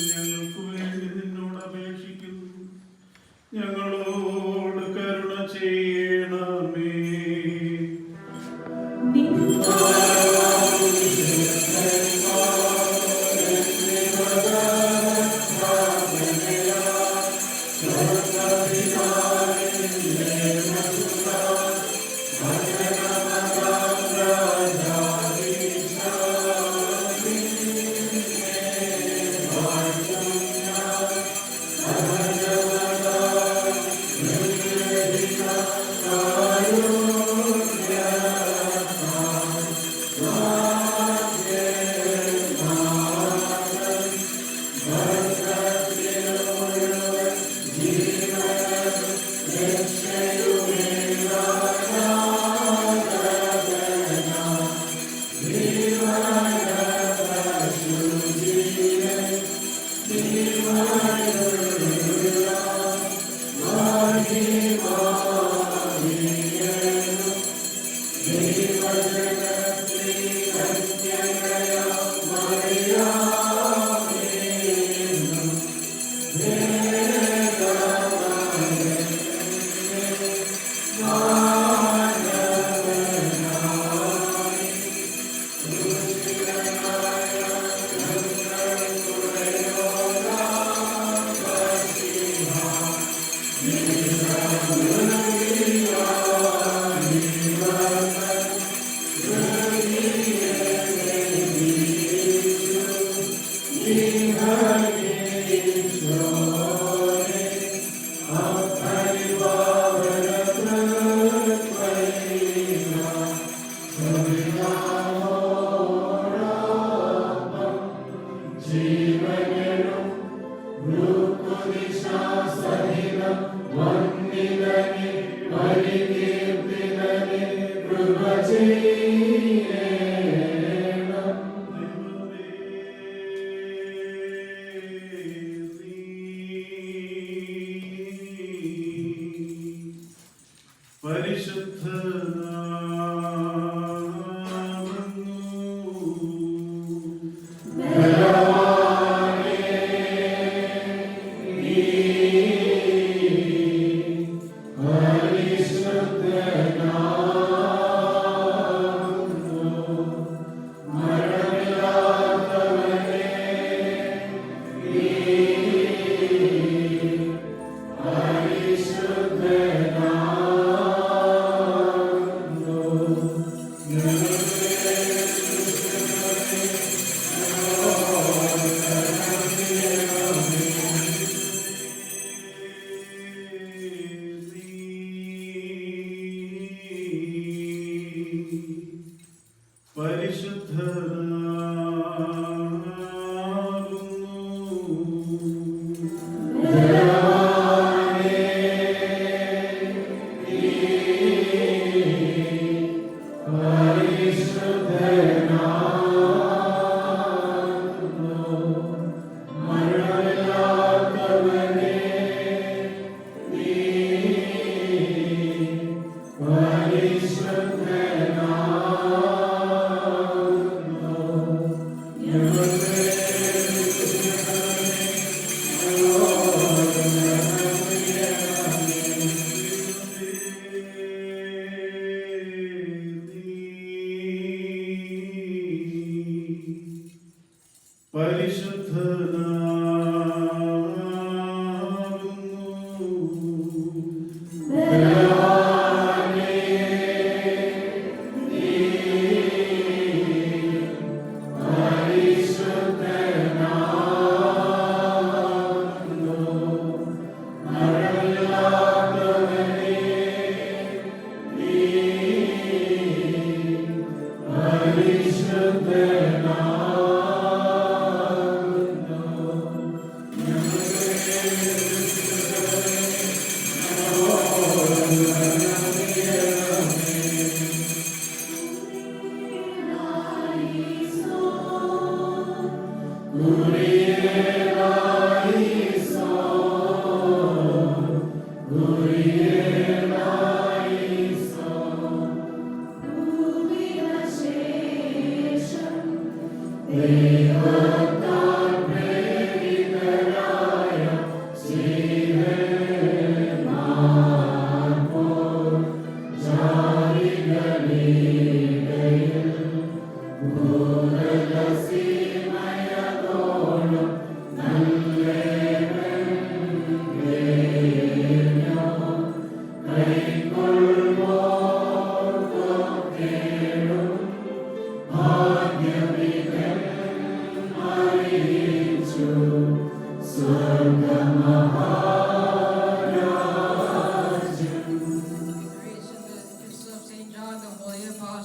ഞങ്ങൾക്ക് വേണ്ടി നിന്നോട് അപേക്ഷിക്കുന്നു. ഞങ്ങളോട് കരുണ ചെയ്യണമേ.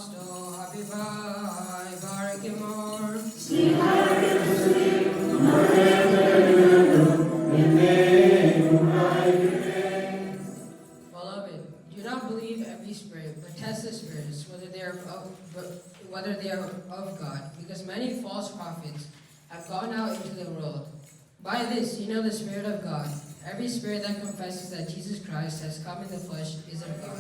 Apostle, happy bye, Barkimore. Beloved, do not believe every spirit, but test the spirits, whether they are of God, because many false prophets have gone out into the world. By this you know the Spirit of God. Every spirit that confesses that Jesus Christ has come in the flesh is of God.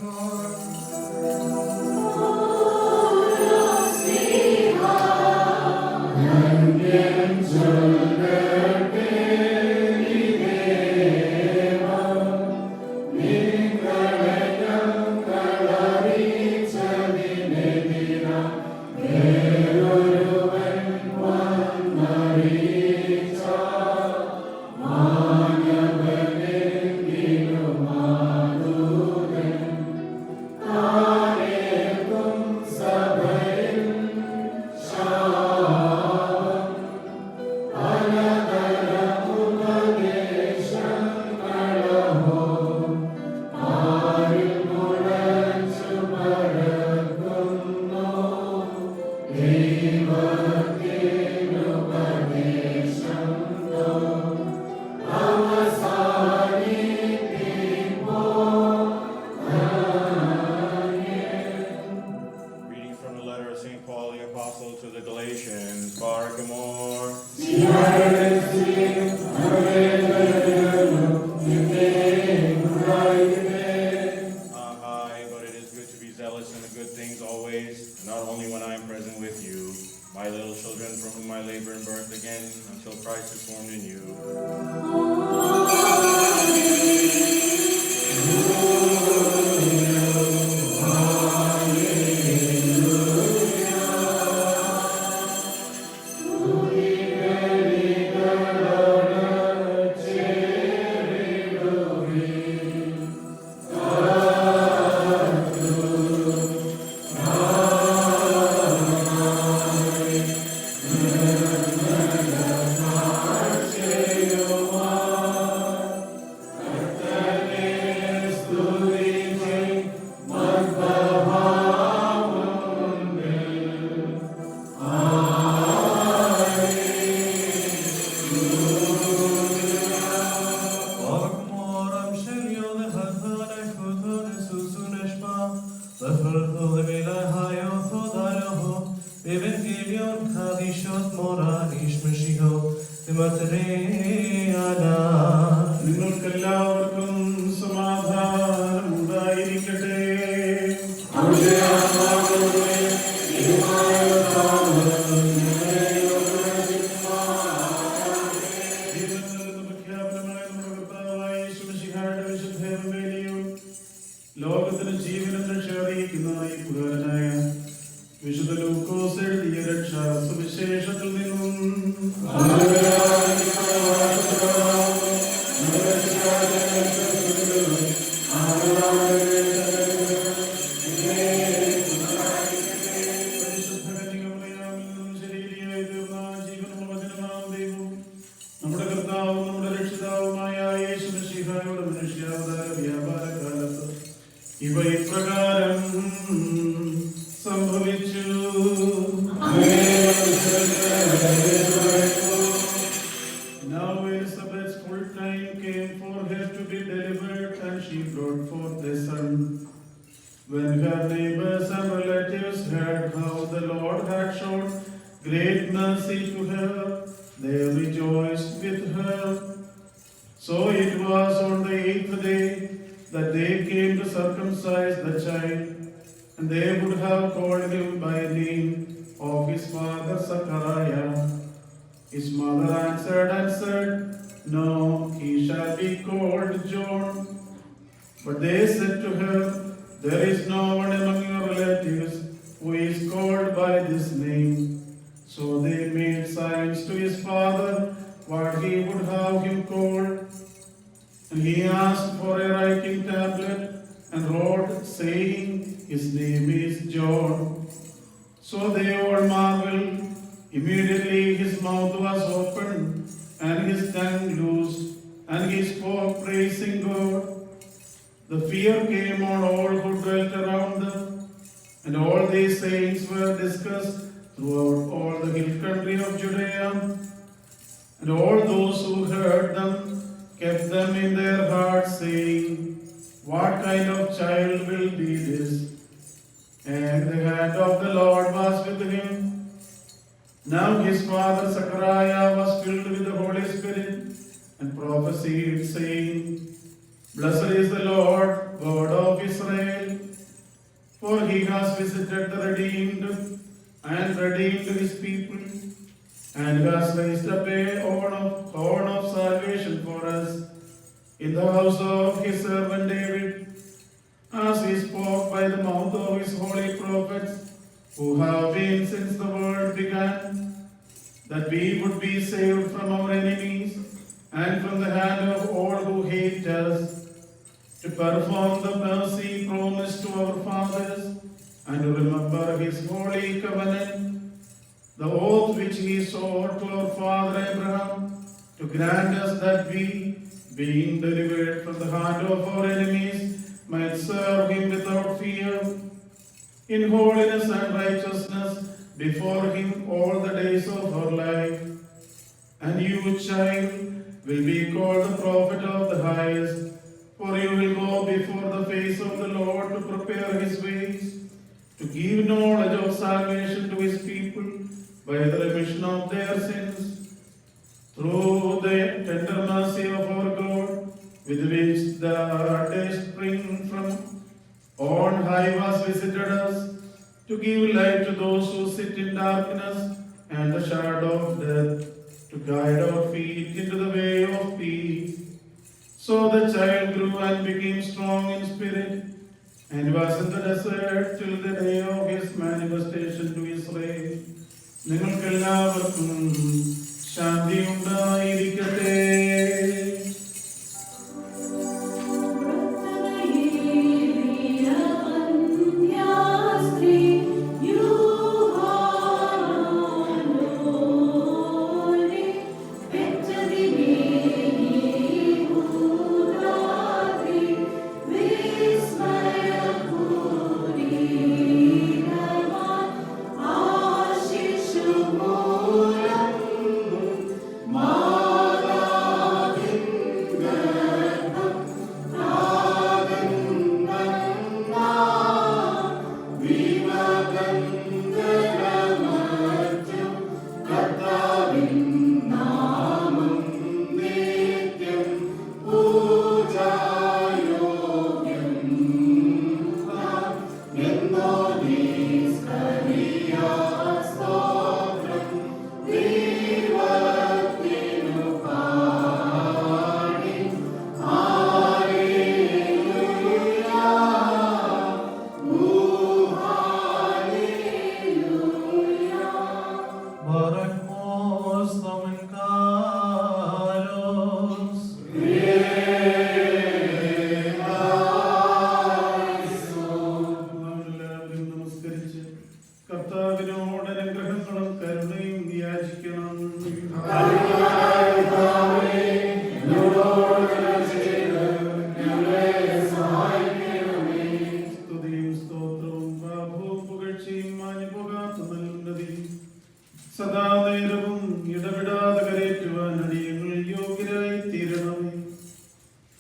നിങ്ങൾക്കെല്ലാവർക്കും സമാധാനം ഉണ്ടായിരിക്കട്ടെ. ലോകത്തിന് ജീവനും രക്ഷ അറിയിക്കുന്ന ഈ പുരാനായ വിശുദ്ധ ലൂക്കോസ് എഴുതിയ രക്ഷാ സുവിശേഷത്തിൽ നിന്നും നമ്മുടെ കർത്താവും നമ്മുടെ രക്ഷിതാവുമായ യേശു മിശിഹായുടെ മനുഷ്യാവതാര വ്യാപാരകാലത്ത് ഇവ ഇപ്രകാരം സംഭവിച്ചു. Now Elizabeth's full time came for her to be delivered, and she brought forth a son. When her neighbors and relatives heard how the Lord had shown great mercy to her, they rejoiced with her. So it was on the 8th day that they came to circumcise the child, and they would have called him by name of his father Zachariah. His mother answered and said, "No, he shall be called John." But they said to her, "There is no one among your relatives who is called by this name." So they made signs to his father what he would have him called. And he asked for a writing tablet and wrote, saying, "His name is John." So they all marveled. Immediately his mouth was opened and his tongue loosed, and he spoke, praising God. The fear came on all who dwelt around them, and all these sayings were discussed throughout all the hill country of Judea, and all those who heard them kept them in their hearts, saying, "What kind of child will be this?" And the hand of the Lord was with him. Now his father Zechariah was filled with the Holy Spirit and prophesied, saying, "Blessed is the Lord, God of Israel, for he has visited the redeemed and redeemed his people, and has raised up a horn of salvation for us in the house of his servant David, as he spoke by the mouth of his holy prophets, who have been since the world began, that we would be saved from our enemies and from the hand of all who hate us, to perform the mercy promised to our fathers, and to remember his holy covenant, the oath which he swore to our father Abraham, to grant us that we, being delivered from the hand of our enemies, might serve him without fear, in holiness and righteousness before him all the days of our life. And you, child, will be called the prophet of the highest, for you will go before the face of the Lord to prepare his ways, to give knowledge of salvation to his people by the remission of their sins, through the tender mercy of our God, with which the day spring from on high was visited us, to give light to those who sit in darkness and the shadow of death, to guide our feet into the way of peace. So the child grew and became strong in spirit, and was in the desert till the day of his manifestation to Israel. നിങ്ങൾക്കെല്ലാവർക്കും ശാന്തി ഉണ്ടായിരിക്കട്ടെ.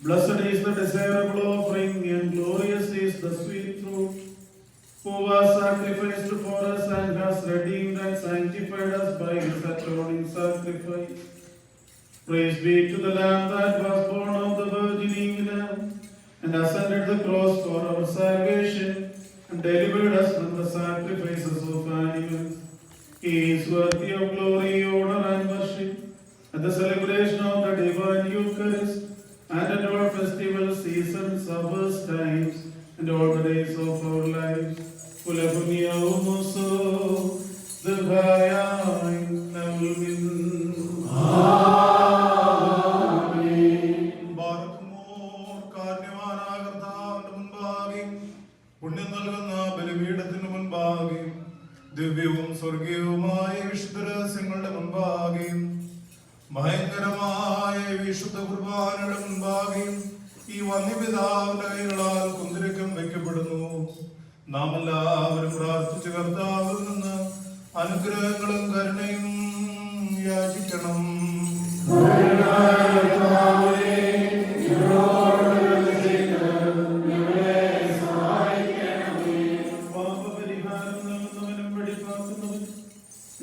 Blessed is the desirable offering, and glorious is the sweet fruit, who was sacrificed for us and has redeemed and sanctified us by his atoning sacrifice. Praise be to the Lamb that was born of the Virgin England, and ascended the cross for our salvation, and delivered us from the sacrifices of animals. He is worthy of glory, honor, and worship, at the celebration of the divine Eucharist, and at all festival seasons, hours, times, and all the days of our lives. പുണ്യം നൽകുന്ന ബലിപീഠത്തിന് മുൻപാകെ ദിവ്യവും സ്വർഗീയവുമായ വിശുദ്ധ രഹസ്യങ്ങളുടെ മുൻപാകെ ഭയങ്കരമായ വിശുദ്ധ കുർബാനയുടെ മുൻപാകെ ഈ വന്യപിതാവിന്റെ കൈകളാൽ കുന്തിരിക്കം വയ്ക്കപ്പെടുന്നു. നാം എല്ലാവരും പ്രാർത്ഥിച്ച കർത്താവിൽ നിന്ന് അനുഗ്രഹങ്ങളും കരുണയും യാചിക്കണം.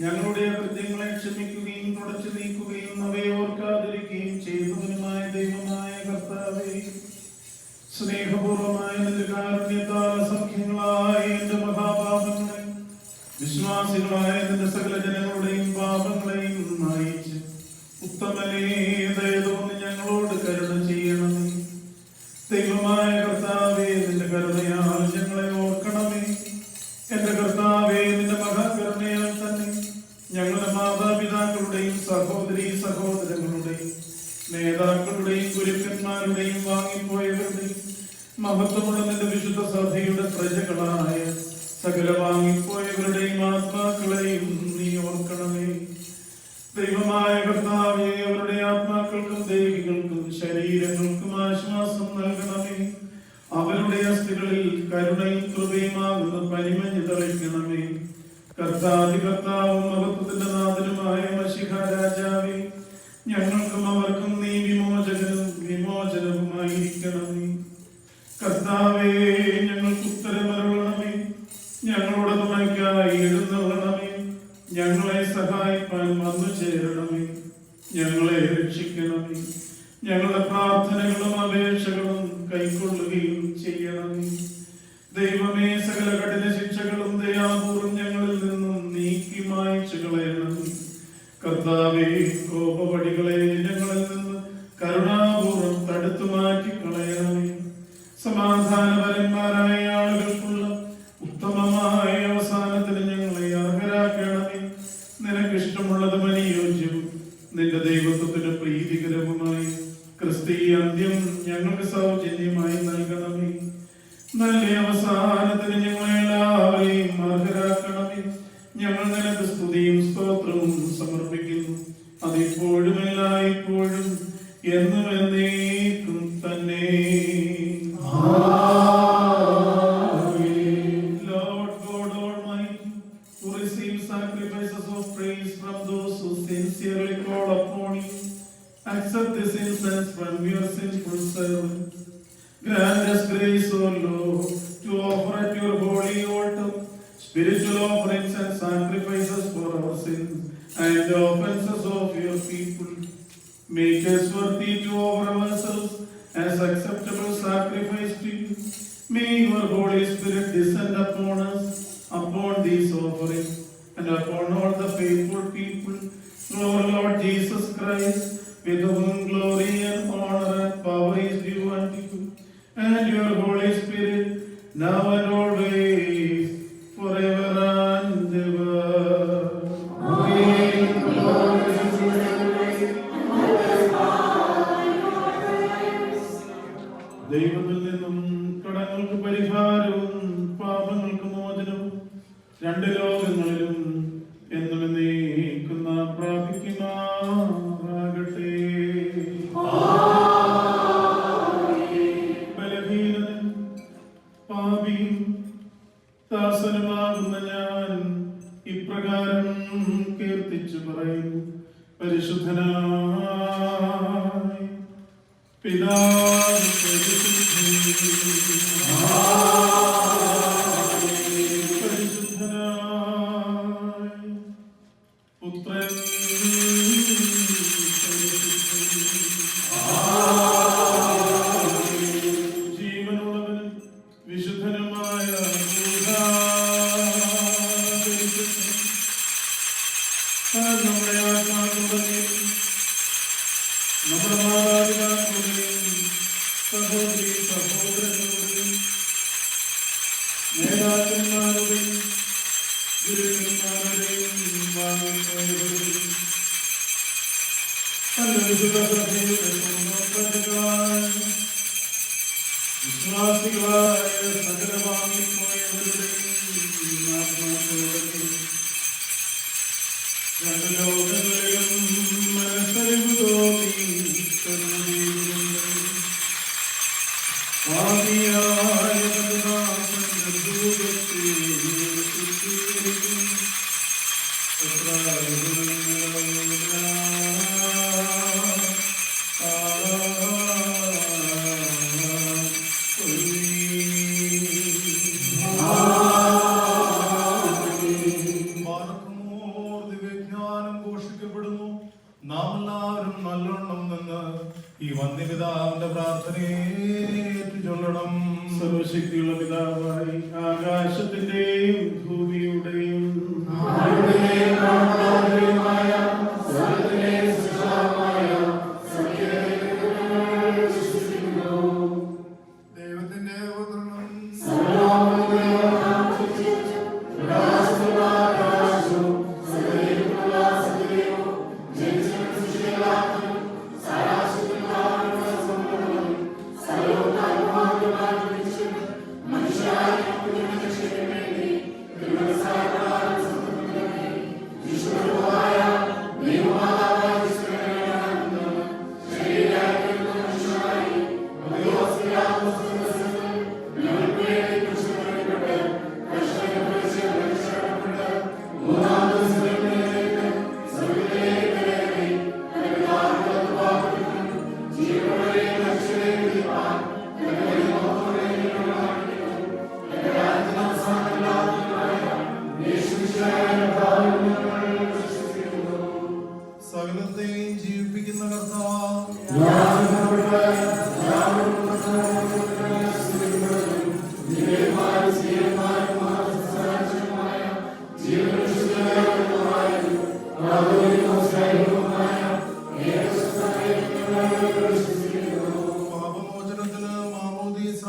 ഞങ്ങളുടെ കൃത്യങ്ങളെ ക്ഷമിക്കുകയും തുടച്ചു നീക്കുകയും അവയെ ഓർക്കാതിരിക്കുകയും ചെയ്യുന്നവനുമായ ദൈവമായ കർത്താവേ, സ്നേഹപൂർവമായ നിന്റെ കാരുണ്യത്താൽ അസംഖ്യങ്ങളായ എന്റെ മഹാപാപങ്ങളെ വിശ്വാസികളായ നിന്റെ സകല ജനങ്ങളുടെയും പാപങ്ങളെയും നയിച്ച് ഉത്തമനേ ദയതോന്നി ഞങ്ങളോട് കരുണ ചെയ്യണമേ. ദൈവമായ കർത്താവേ, നിന്റെ കരുണയാൽ ഞങ്ങളെ ഓർക്കണമേ. എന്റെ കർത്താവേ, നിന്റെ മഹാകരുണയാൽ തന്നെ ഞങ്ങളുടെ മാതാപിതാക്കളുടെയും സഹോദരീ സഹോദരങ്ങളുടെയും നേതാക്കളുടെയും ഗുരുക്കന്മാരുടെയും വാങ്ങിപ്പോയവരുടെയും മഹത്വമുള്ള നിന്റെ വിശുദ്ധ സഭയുടെ പ്രജകളായ സകല വാങ്ങിപ്പോയവരുടെയും ആത്മാക്കളെയും നീ ഓർക്കണമേ. ദൈവമായ കർത്താവേ, അവരുടെ ആത്മാക്കൾക്കും ദേഹികൾക്കും ശരീരങ്ങൾക്കും ആശ്വാസം നൽകണമേ. അവരുടെ അസ്ഥികളിൽ കരുണയും കൃപയുമാകുന്ന പരിമഞ്ഞ് തളിക്കണമേ. കർത്താധികർത്താവും മഹത്വത്തിന്റെ നാഥനുമായ മശിഹ രാജാവേ, ഞങ്ങൾക്കും അവർക്കും നീ വിമോചകനും വിമോചനവുമായിരിക്കണമേ. കർത്താവേ, ഞങ്ങൾക്ക് ഉത്തരമരുളണമേ. ഞങ്ങളുടെ തുണയ്ക്കായി എഴുന്നള്ളണമേ. ഞങ്ങളെ സഹായിപ്പാൻ വന്നു ചേരണമേ. ഞങ്ങളെ രക്ഷിക്കണമേ. ഞങ്ങളുടെ പ്രാർത്ഥനകളും അപേക്ഷകളും കൈക്കൊള്ളുകയും ചെയ്യണമേ. ദൈവമേ, സകല കഠിന ശിക്ഷകളും ദയാപൂർവം ഞങ്ങളിൽ നിന്നും നീക്കി മായ്ച്ചു കളയണമേ. കർത്താവേ, കോപവടികളെ ഞങ്ങളിൽ നിന്ന് കരുണാപൂർവം തടുത്തു മാറ്റി കളയണമേ. സമാധാനപരന്മാരായ ആളുകൾക്കുള്ള ഉത്തമമായ അവസാനത്തിന് ഞങ്ങളെ അർഹരാക്കണമേ. നിനക്കിഷ്ടമുള്ളതും അനുയോജ്യവും നിന്റെ ദൈവത്വത്തിന് പ്രീതികരവുമായി ക്രിസ്തീയ അന്ത്യം ഞങ്ങൾക്ക് സൗജന്യമായി നൽകണമേ. നല്ല അവസാനത്തിന് ഞങ്ങളെ എല്ലാവരെയും അർഹരാക്കണമേ. ഞങ്ങൾ നിനക്ക് സ്തുതിയും സ്തോത്രവും സമർപ്പിക്കുന്നു. അതിപ്പോഴും എല്ലായ്പ്പോഴും എന്നും എന്നേക്കും തന്നെ. Lord God Almighty, who receives sacrifices of praise from those who sincerely call upon you, accept this incense from your sinful servants. Grant us grace, O Lord, to offer at your holy altar spiritual offerings and sacrifices for our sins and the offenses of your people. Make us worthy to offer ourselves as acceptable sacrifice to you. May your Holy Spirit descend upon us, upon these offerings, and upon all the faithful people, through our Lord Jesus Christ, with whom glory and honor and power is due unto you, and your Holy Spirit, now and always, forever and ever. Amen. ദൈവത്തിൽ നിന്നും കടങ്ങൾക്ക് പരിഹാരവും പാപങ്ങൾക്ക് മോചനവും രണ്ട് ലോകങ്ങളിലും എന്നും എന്നേക്കും നാം പ്രാപിക്കുമാറാകട്ടെ. ബലഹീനനും പാപിയും ദാസനുമാകുന്ന ഞാൻ ഇപ്രകാരം കീർത്തിച്ചു പറയുന്നു. പരിശുദ്ധനായ പിതാവ്, പരിശുദ്ധനായ പുത്രൻ, ജീവനുള്ളവനും വിശുദ്ധനുമായ നമ്മുടെ ആത്മാക്കളുടെയും നമ്മുടെ മാതാപിതാക്കളുടെയും സഹോദരീ സഹോദരങ്ങളുടെയും നേതാക്കന്മാരുടെയും ഗുരുക്കന്മാരുടെയും വാങ്ങിപ്പോയവരുടെയും തന്റെ വിശുദ്ധ സഭയുടെ പ്രജകളായ വിശ്വാസികളായ സകല വാങ്ങിപ്പോയവരുടെയും ആത്മാക്കളുടെയും രണ്ട് ലോകങ്ങളിലും മനസ്സറിവ് തോന്നി ആദിയായ ദാസന്റെ ദൂതൻ ദിവ്യജ്ഞാനം ഘോഷിക്കപ്പെടുന്നു. നാം എല്ലാവരും നല്ലോണം നിന്ന് ഈ വന്യപിതാവിന്റെ പ്രാർത്ഥനയെ ചൊല്ലണം. സർവശക്തിയുള്ള പിതാവായി ആകാശത്തിന്റെയും ഭൂമിയുടെയും ദൈവത്തിന്റെ സകലത്തെയും ജീവിപ്പിക്കുന്ന കർത്താവ് പാപമോചനത്തിന് മാമോദീസ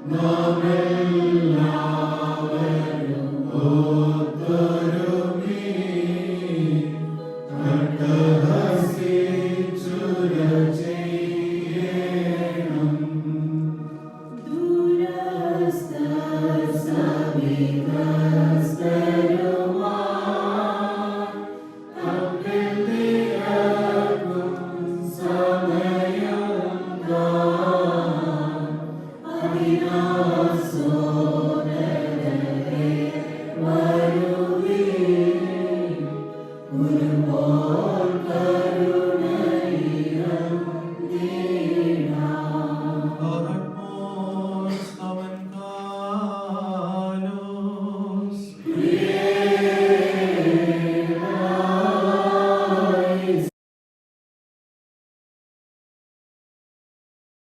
No. Amen.